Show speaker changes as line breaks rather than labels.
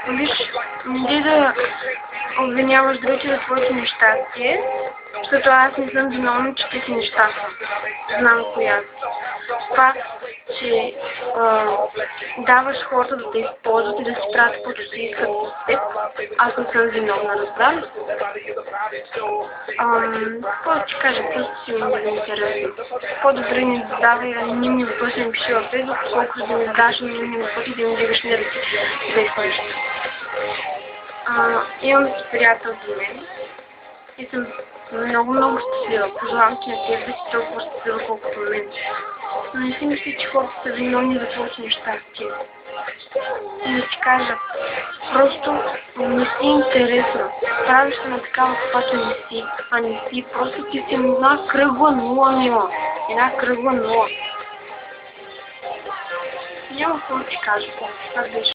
Виж, не да обвиняваш другите за твоето нещастие, защото аз не съм виновна, че ти си нещастна. Знам коя. Факт, че даваш хората да те използват и да си правят каквото си искат с теб, аз не съм виновна, разбрали? Какво да ти кажа, просто си ми е интересно. По-добре не задавай анонимни въпроси, не пиши във Фейсбук, колкото да ми задаваш анонимни въпроси, да ми дигаш нервите без нещо. Имам си приятел до мен и съм много щастлива. Пожелавам ти на теб да си толкова щастлива, колкото мен. Но не си мисля, че хората са виновни за твоето нещастие. И да ти кажа, просто не си интересно. Правиш се на такава, каквато не си, а не си. Просто ти си една кръгла нула, Мила. Една кръгла нула. Няма какво да ти кажа, това беше.